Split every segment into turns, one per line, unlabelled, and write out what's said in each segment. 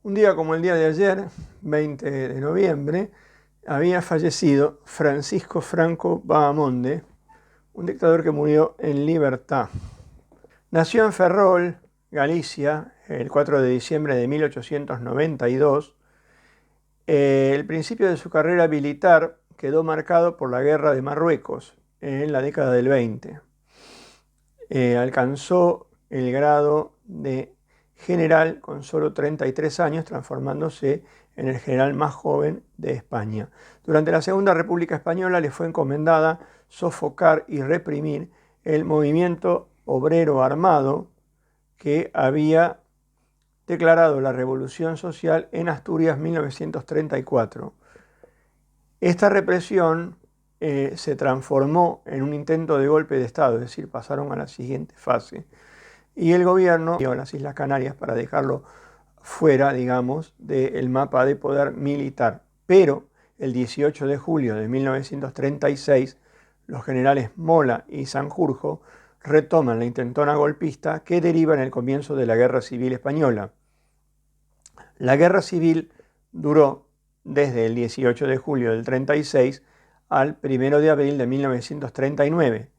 Un día como el día de ayer, 20 de noviembre, había fallecido Francisco Franco Bahamonde, un dictador que murió en libertad. Nació en Ferrol, Galicia, el 4 de diciembre de 1892. El principio de su carrera militar quedó marcado por la Guerra de Marruecos en la década del 20. Alcanzó el grado de general con solo 33 años, transformándose en el general más joven de España. Durante la Segunda República Española le fue encomendada sofocar y reprimir el movimiento obrero armado que había declarado la Revolución Social en Asturias 1934. Esta represión se transformó en un intento de golpe de Estado, es decir, pasaron a la siguiente fase. Y el gobierno dio a las Islas Canarias para dejarlo fuera, digamos, del mapa de poder militar. Pero el 18 de julio de 1936, los generales Mola y Sanjurjo retoman la intentona golpista que deriva en el comienzo de la Guerra Civil Española. La Guerra Civil duró desde el 18 de julio del 36 al 1 de abril de 1939.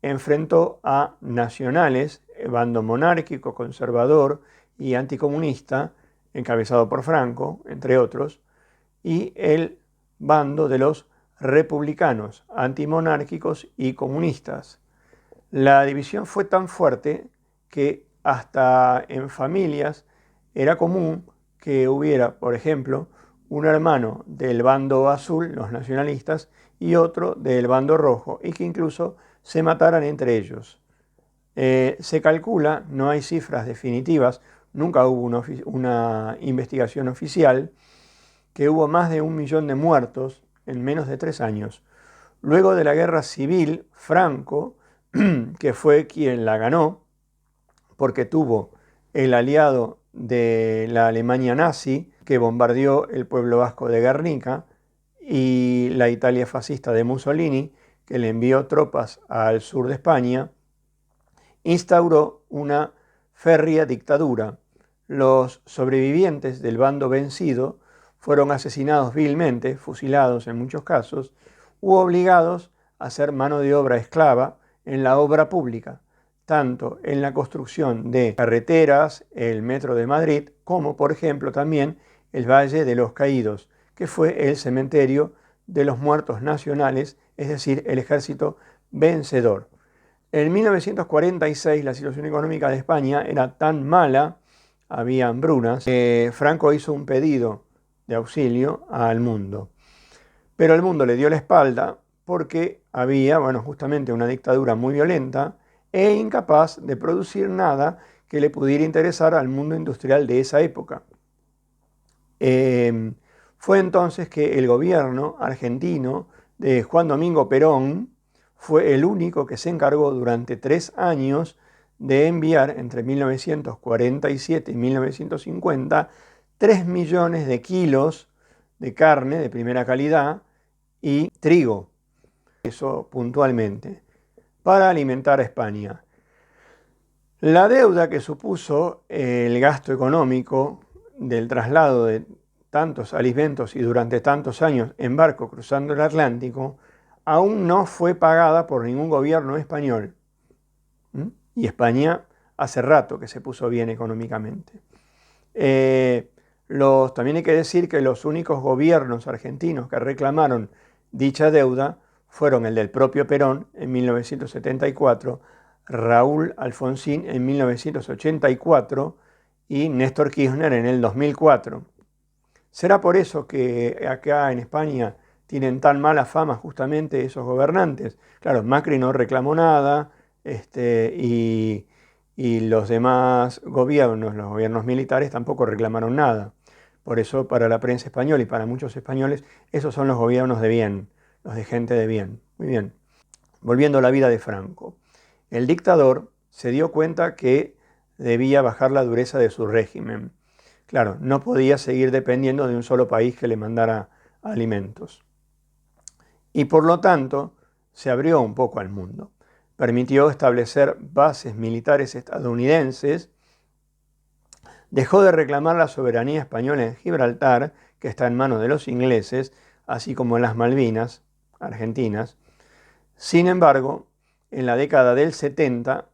Enfrentó a nacionales, bando monárquico, conservador y anticomunista, encabezado por Franco, entre otros, y el bando de los republicanos, antimonárquicos y comunistas. La división fue tan fuerte que hasta en familias era común que hubiera, por ejemplo, un hermano del bando azul, los nacionalistas, y otro del bando rojo, y que incluso se mataran entre ellos. Se calcula, no hay cifras definitivas, nunca hubo una investigación oficial, que hubo más de 1 millón de muertos en menos de 3 años. Luego de la Guerra Civil, Franco, que fue quien la ganó, porque tuvo el aliado de la Alemania nazi, que bombardeó el pueblo vasco de Guernica, y la Italia fascista de Mussolini, que le envió tropas al sur de España, instauró una férrea dictadura. Los sobrevivientes del bando vencido fueron asesinados vilmente, fusilados en muchos casos, u obligados a ser mano de obra esclava en la obra pública, tanto en la construcción de carreteras, el Metro de Madrid, como por ejemplo también el Valle de los Caídos, que fue el cementerio de los muertos nacionales, es decir, el ejército vencedor. En 1946 la situación económica de España era tan mala, había hambrunas, que Franco hizo un pedido de auxilio al mundo. Pero el mundo le dio la espalda porque había, justamente una dictadura muy violenta e incapaz de producir nada que le pudiera interesar al mundo industrial de esa época. Fue entonces que el gobierno argentino de Juan Domingo Perón fue el único que se encargó durante 3 años de enviar entre 1947 y 1950 3 millones de kilos de carne de primera calidad y trigo, eso puntualmente, para alimentar a España. La deuda que supuso el gasto económico del traslado de tantos alimentos y durante tantos años en barco cruzando el Atlántico aún no fue pagada por ningún gobierno español. Y España hace rato que se puso bien económicamente. También hay que decir que los únicos gobiernos argentinos que reclamaron dicha deuda fueron el del propio Perón en 1974, Raúl Alfonsín en 1984 y Néstor Kirchner en el 2004. ¿Será por eso que acá en España tienen tan mala fama justamente esos gobernantes? Claro, Macri no reclamó nada, y los demás gobiernos, los gobiernos militares, tampoco reclamaron nada. Por eso, para la prensa española y para muchos españoles, esos son los gobiernos de bien, los de gente de bien. Muy bien. Volviendo a la vida de Franco. El dictador se dio cuenta que debía bajar la dureza de su régimen. Claro, no podía seguir dependiendo de un solo país que le mandara alimentos. Y por lo tanto, se abrió un poco al mundo. Permitió establecer bases militares estadounidenses Dejó de reclamar la soberanía española en Gibraltar, que está en manos de los ingleses, así como en las Malvinas argentinas. Sin embargo, en la década del 70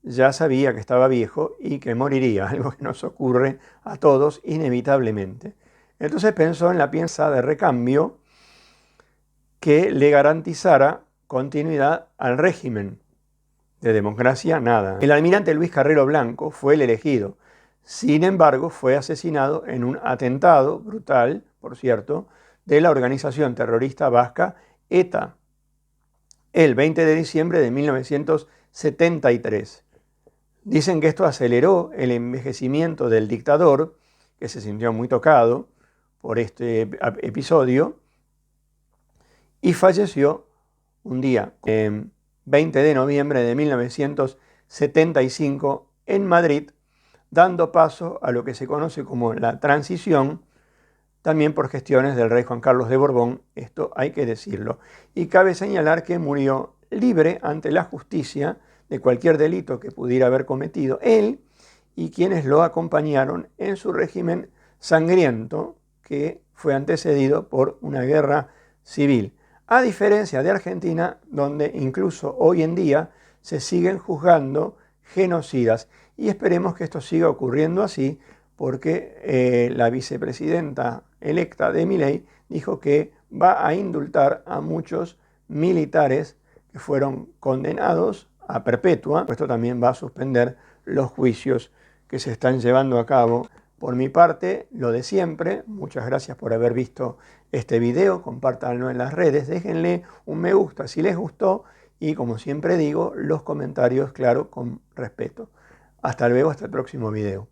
ya sabía que estaba viejo y que moriría, algo que nos ocurre a todos inevitablemente. Entonces pensó en la pieza de recambio que le garantizara continuidad al régimen. De democracia, nada. El almirante Luis Carrero Blanco fue el elegido. Sin embargo, fue asesinado en un atentado brutal, por cierto, de la organización terrorista vasca ETA, el 20 de diciembre de 1973. Dicen que esto aceleró el envejecimiento del dictador, que se sintió muy tocado por este episodio, y falleció un día, 20 de noviembre de 1975, en Madrid, dando paso a lo que se conoce como la transición, también por gestiones del rey Juan Carlos de Borbón, esto hay que decirlo. Y cabe señalar que murió libre ante la justicia de cualquier delito que pudiera haber cometido él y quienes lo acompañaron en su régimen sangriento, que fue antecedido por una guerra civil. A diferencia de Argentina, donde incluso hoy en día se siguen juzgando genocidas. Y esperemos que esto siga ocurriendo así, porque la vicepresidenta electa de Milei dijo que va a indultar a muchos militares que fueron condenados a perpetua. Esto también va a suspender los juicios que se están llevando a cabo. Por mi parte, lo de siempre, muchas gracias por haber visto este video, compártanlo en las redes, déjenle un me gusta si les gustó y, como siempre digo, los comentarios, claro, con respeto. Hasta luego, hasta el próximo video.